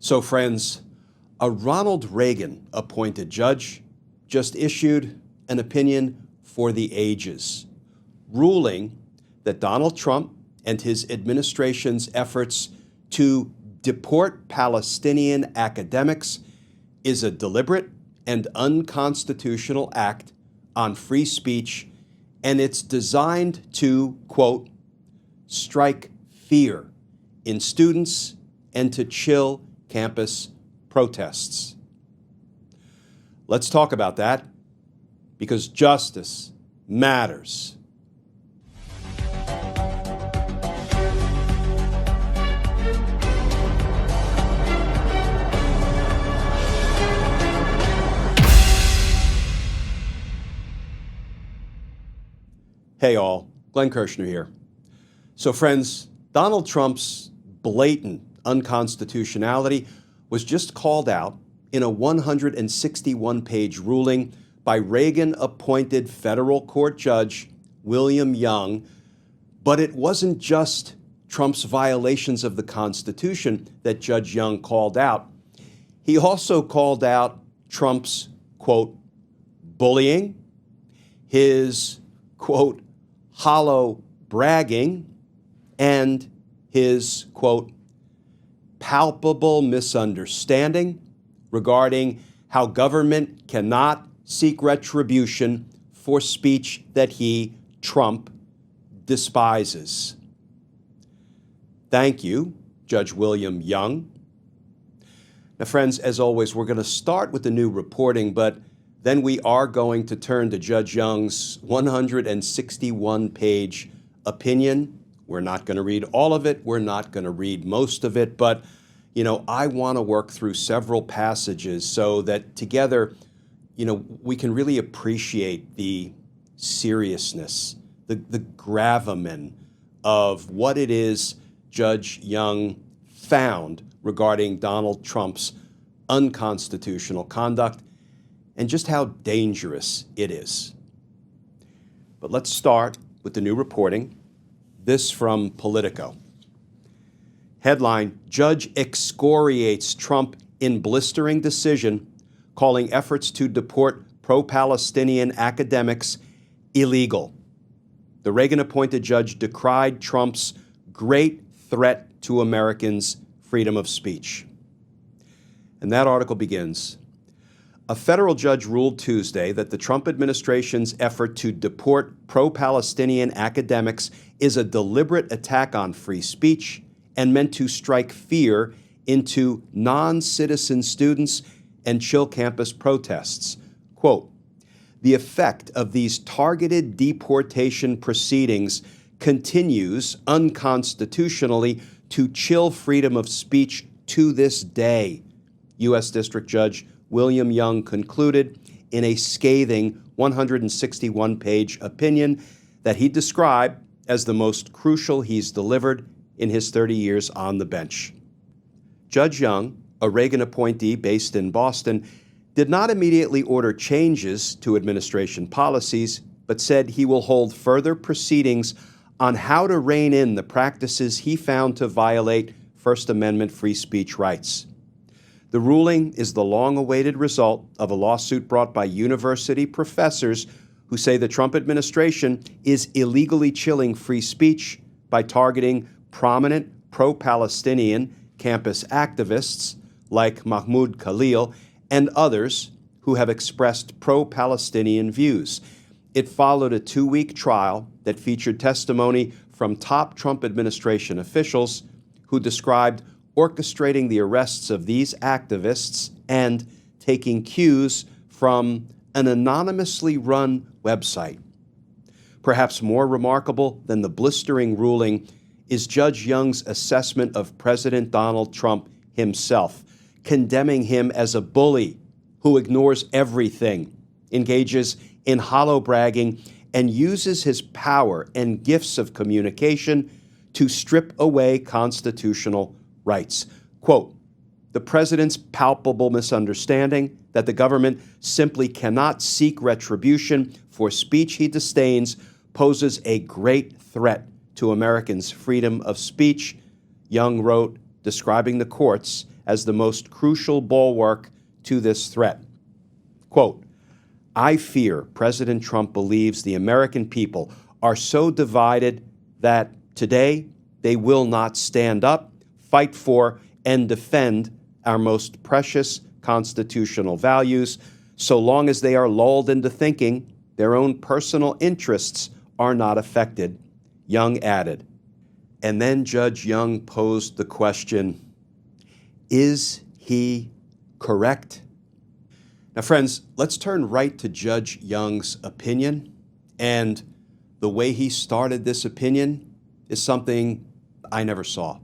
So friends, a Ronald Reagan-appointed judge just issued an opinion for the ages, ruling that Donald Trump and his administration's efforts to deport Palestinian academics is a deliberate and unconstitutional act on free speech, and it's designed to, quote, strike fear in students and to chill campus protests. Let's talk about that, because justice matters. Hey all, Glenn Kirshner here. So friends, Donald Trump's blatant unconstitutionality was just called out in a 161-page ruling by Reagan-appointed federal court judge William Young. But it wasn't just Trump's violations of the Constitution that Judge Young called out. He also called out Trump's, quote, bullying, his, quote, hollow bragging, and his, quote, palpable misunderstanding regarding how government cannot seek retribution for speech that he, Trump, despises. Thank you, Judge William Young. Now, friends, as always, we're going to start with the new reporting, but then we are going to turn to Judge Young's 161-page opinion. We're not going to read all of it. We're not going to read most of it. But, I want to work through several passages so that together, we can really appreciate the seriousness, the gravamen of what it is Judge Young found regarding Donald Trump's unconstitutional conduct and just how dangerous it is. But let's start with the new reporting. This from Politico. Headline, Judge excoriates Trump in blistering decision, calling efforts to deport pro-Palestinian academics illegal. The Reagan-appointed judge decried Trump's great threat to Americans' freedom of speech. And that article begins, a federal judge ruled Tuesday that the Trump administration's effort to deport pro-Palestinian academics is a deliberate attack on free speech and meant to strike fear into non-citizen students and chill campus protests. Quote, the effect of these targeted deportation proceedings continues unconstitutionally to chill freedom of speech to this day, U.S. District Judge William Young concluded in a scathing 161-page opinion that he described as the most crucial he's delivered in his 30 years on the bench. Judge Young, a Reagan appointee based in Boston, did not immediately order changes to administration policies, but said he will hold further proceedings on how to rein in the practices he found to violate First Amendment free speech rights. The ruling is the long-awaited result of a lawsuit brought by university professors who say the Trump administration is illegally chilling free speech by targeting prominent pro-Palestinian campus activists like Mahmoud Khalil and others who have expressed pro-Palestinian views. It followed a 2-week trial that featured testimony from top Trump administration officials who described orchestrating the arrests of these activists and taking cues from an anonymously run website. Perhaps more remarkable than the blistering ruling is Judge Young's assessment of President Donald Trump himself, condemning him as a bully who ignores everything, engages in hollow bragging, and uses his power and gifts of communication to strip away constitutional rights. Quote, the president's palpable misunderstanding that the government simply cannot seek retribution for speech he disdains poses a great threat to Americans' freedom of speech, Young wrote, describing the courts as the most crucial bulwark to this threat. Quote, "I fear President Trump believes the American people are so divided that today they will not stand up, fight for, and defend our most precious constitutional values, so long as they are lulled into thinking their own personal interests are not affected," Young added. And then Judge Young posed the question, is he correct? Now, friends, let's turn right to Judge Young's opinion. And the way he started this opinion is something I never saw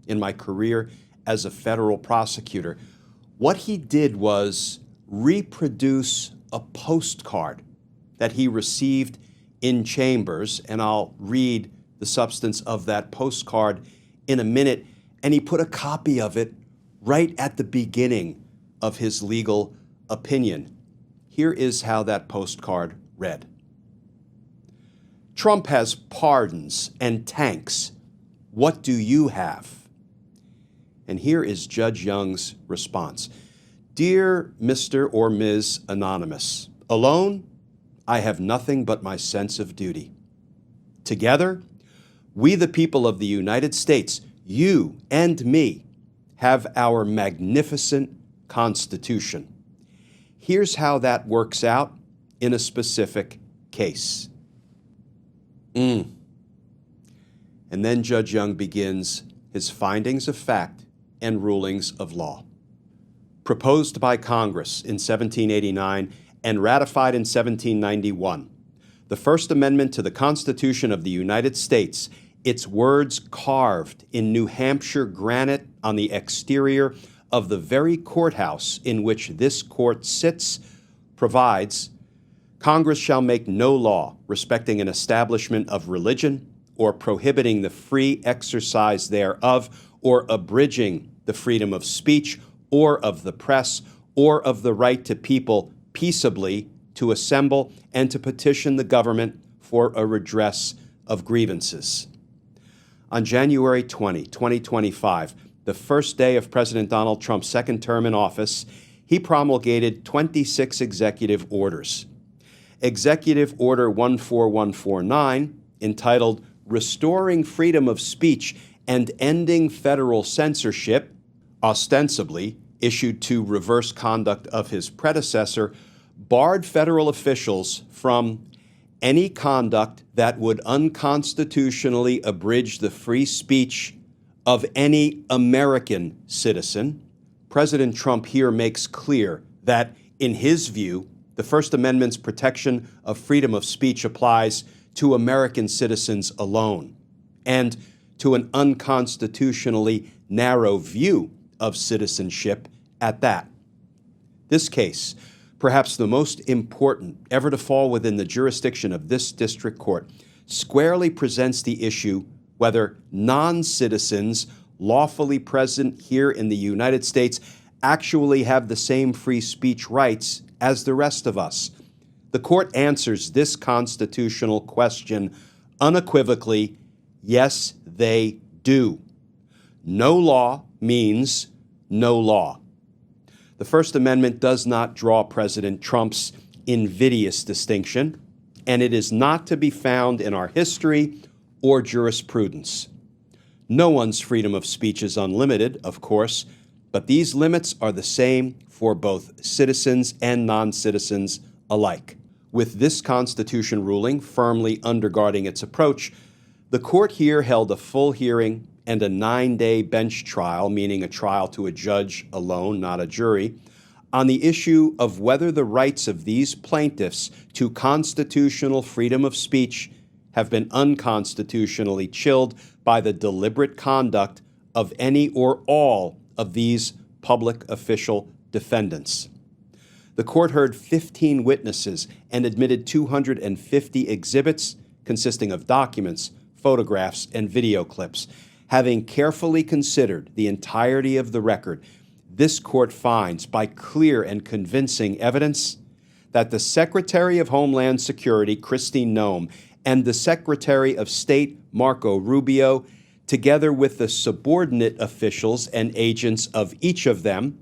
in my career as a federal prosecutor. What he did was reproduce a postcard that he received in chambers, and I'll read the substance of that postcard in a minute, and he put a copy of it right at the beginning of his legal opinion. Here is how that postcard read. "Trump has pardons and tanks. What do you have?" And here is Judge Young's response. "Dear Mr. or Ms. Anonymous, alone, I have nothing but my sense of duty. Together, we the people of the United States, you and me, have our magnificent Constitution. Here's how that works out in a specific case." And then Judge Young begins his findings of fact and rulings of law. Proposed by Congress in 1789 and ratified in 1791, the First Amendment to the Constitution of the United States, its words carved in New Hampshire granite on the exterior of the very courthouse in which this court sits, provides, "Congress shall make no law respecting an establishment of religion, or prohibiting the free exercise thereof, or abridging the freedom of speech, or of the press, or of the right to people peaceably to assemble and to petition the government for a redress of grievances." On January 20, 2025, the first day of President Donald Trump's second term in office, he promulgated 26 executive orders. Executive Order 14149, entitled "Restoring Freedom of Speech and Ending Federal Censorship," ostensibly issued to reverse conduct of his predecessor, barred federal officials from any conduct that would unconstitutionally abridge the free speech of any American citizen. President Trump here makes clear that, in his view, the First Amendment's protection of freedom of speech applies to American citizens alone, and to an unconstitutionally narrow view of citizenship at that. This case, perhaps the most important ever to fall within the jurisdiction of this district court, squarely presents the issue whether non-citizens lawfully present here in the United States actually have the same free speech rights as the rest of us. The court answers this constitutional question unequivocally: yes, they do. No law means no law. The First Amendment does not draw President Trump's invidious distinction, and it is not to be found in our history or jurisprudence. No one's freedom of speech is unlimited, of course, but these limits are the same for both citizens and non-citizens alike. With this Constitution ruling firmly undergirding its approach, the court here held a full hearing and a 9-day bench trial, meaning a trial to a judge alone, not a jury, on the issue of whether the rights of these plaintiffs to constitutional freedom of speech have been unconstitutionally chilled by the deliberate conduct of any or all of these public official defendants. The court heard 15 witnesses and admitted 250 exhibits consisting of documents, photographs, and video clips. Having carefully considered the entirety of the record, this court finds, by clear and convincing evidence, that the Secretary of Homeland Security, Kristi, and the Secretary of State, Marco Rubio, together with the subordinate officials and agents of each of them,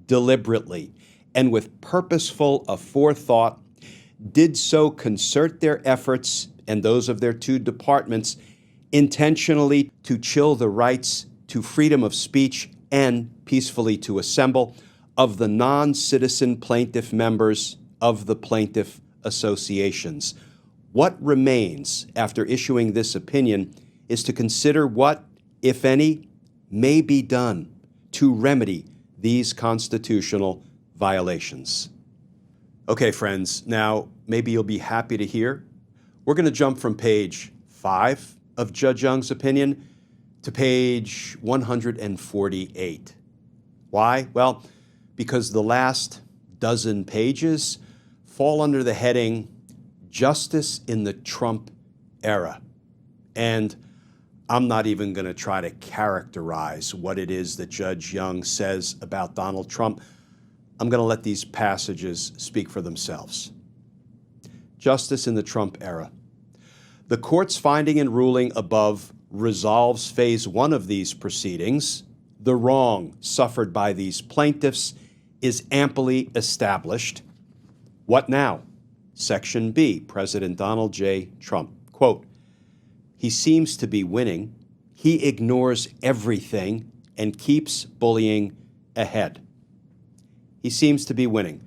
deliberately and with purposeful aforethought, did so concert their efforts and those of their two departments intentionally to chill the rights to freedom of speech and peacefully to assemble of the non-citizen plaintiff members of the plaintiff associations. What remains after issuing this opinion is to consider what, if any, may be done to remedy these constitutional violations. Okay, friends, now maybe you'll be happy to hear we're going to jump from page 5 of Judge Young's opinion to page 148. Why? Well, because the last dozen pages fall under the heading Justice in the Trump Era. And I'm not even going to try to characterize what it is that Judge Young says about Donald Trump. I'm going to let these passages speak for themselves. Justice in the Trump Era. The court's finding and ruling above resolves phase 1 of these proceedings. The wrong suffered by these plaintiffs is amply established. What now? Section B, President Donald J. Trump. Quote, he seems to be winning. He ignores everything and keeps bullying ahead. He seems to be winning.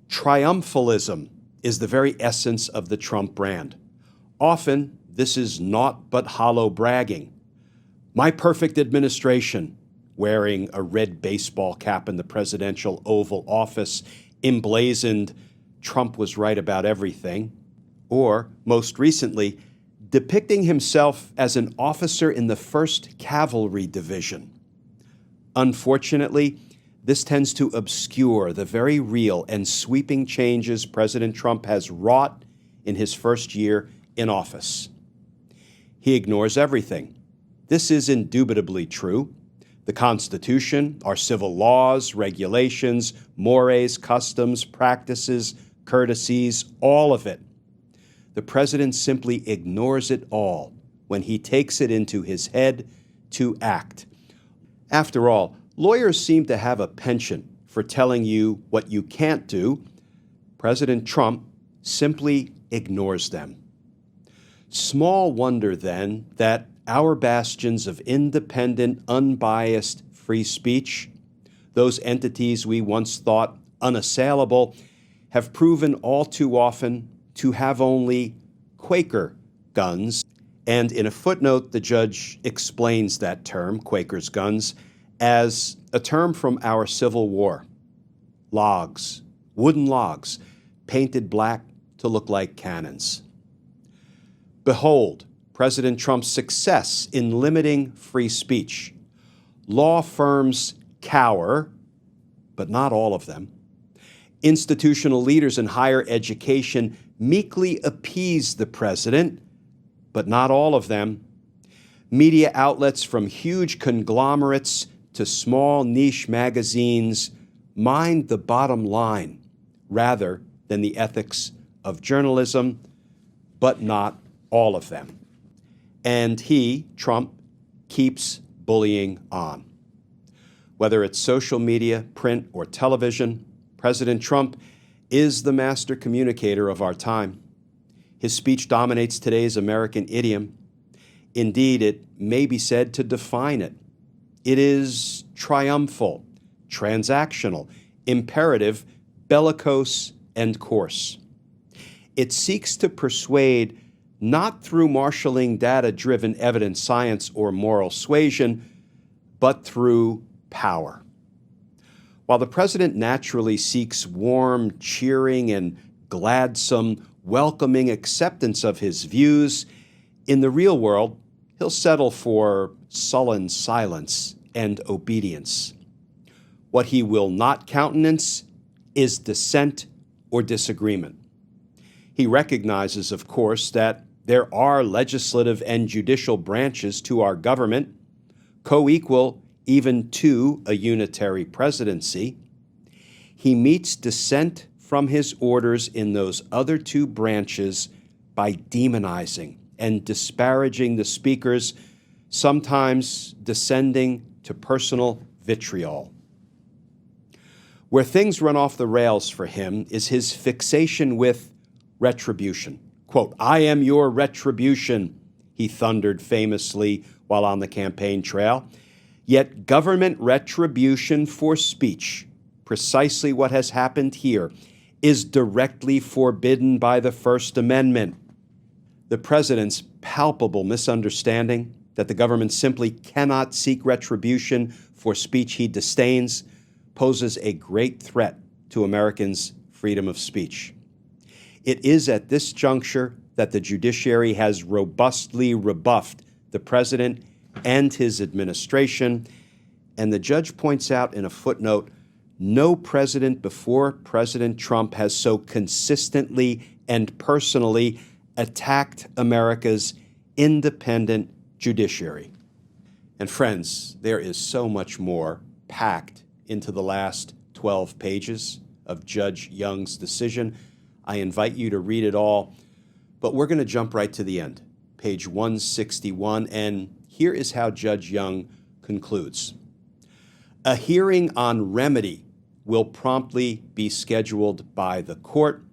Triumphalism is the very essence of the Trump brand. Often, this is naught but hollow bragging. My perfect administration, wearing a red baseball cap in the presidential Oval Office, emblazoned Trump was right about everything. Or, most recently, depicting himself as an officer in the 1st Cavalry Division. Unfortunately, this tends to obscure the very real and sweeping changes President Trump has wrought in his first year in office. He ignores everything. This is indubitably true. The Constitution, our civil laws, regulations, mores, customs, practices, courtesies, all of it. The president simply ignores it all when he takes it into his head to act. After all, lawyers seem to have a penchant for telling you what you can't do. President Trump simply ignores them. Small wonder, then, that our bastions of independent, unbiased free speech, those entities we once thought unassailable, have proven all too often to have only Quaker guns. And in a footnote, the judge explains that term, Quaker's guns, as a term from our Civil War. Logs, wooden logs, painted black to look like cannons. Behold, President Trump's success in limiting free speech. Law firms cower, but not all of them. Institutional leaders in higher education meekly appease the president, but not all of them. Media outlets from huge conglomerates to small niche magazines mind the bottom line rather than the ethics of journalism, but not all of them. And he, Trump, keeps bullying on. Whether it's social media, print, or television, President Trump is the master communicator of our time. His speech dominates today's American idiom. Indeed, it may be said to define it. It is triumphal, transactional, imperative, bellicose, and coarse. It seeks to persuade not through marshaling data-driven evidence, science, or moral suasion, but through power. While the president naturally seeks warm, cheering, and gladsome, welcoming acceptance of his views, in the real world, he'll settle for sullen silence and obedience. What he will not countenance is dissent or disagreement. He recognizes, of course, that there are legislative and judicial branches to our government, co-equal even to a unitary presidency. He meets dissent from his orders in those other two branches by demonizing and disparaging the speakers sometimes descending to personal vitriol. Where things run off the rails for him is his fixation with retribution. Quote, "I am your retribution," he thundered famously while on the campaign trail. Yet government retribution for speech, precisely what has happened here, is directly forbidden by the First Amendment. The president's palpable misunderstanding that the government simply cannot seek retribution for speech he disdains poses a great threat to Americans' freedom of speech. It is at this juncture that the judiciary has robustly rebuffed the president and his administration, and the judge points out in a footnote, no president before President Trump has so consistently and personally attacked America's independent judiciary. And friends, there is so much more packed into the last 12 pages of Judge Young's decision. I invite you to read it all, but we're going to jump right to the end, page 161, and here is how Judge Young concludes. A hearing on remedy will promptly be scheduled by the court.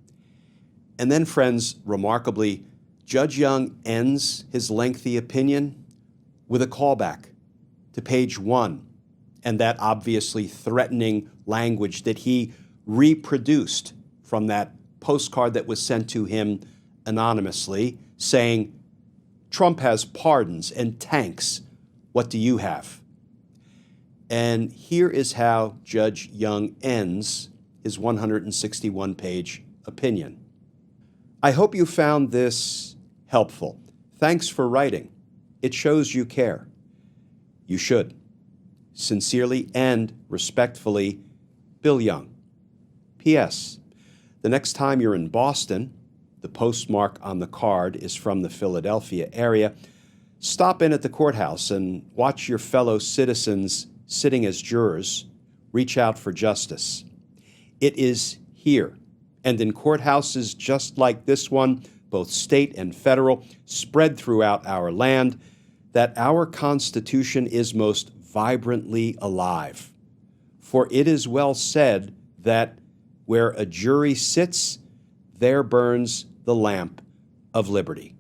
And then, friends, remarkably, Judge Young ends his lengthy opinion with a callback to page 1 and that obviously threatening language that he reproduced from that postcard that was sent to him anonymously, saying, "Trump has pardons and tanks. What do you have?" And here is how Judge Young ends his 161-page opinion. I hope you found this helpful. Thanks for writing. It shows you care. You should. Sincerely and respectfully, Bill Young. P.S. The next time you're in Boston, the postmark on the card is from the Philadelphia area, stop in at the courthouse and watch your fellow citizens sitting as jurors reach out for justice. It is here, and in courthouses just like this one, both state and federal, spread throughout our land, that our Constitution is most vibrantly alive. For it is well said that where a jury sits, there burns the lamp of liberty.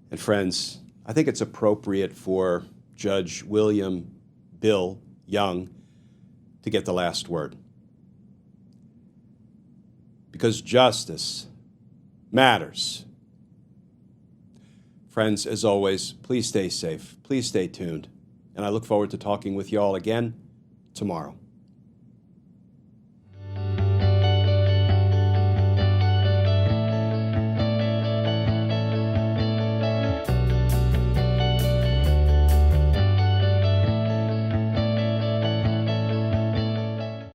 And friends, I think it's appropriate for Judge William Bill Young to get the last word. Because justice matters. Friends, as always, please stay safe, please stay tuned, and I look forward to talking with you all again tomorrow.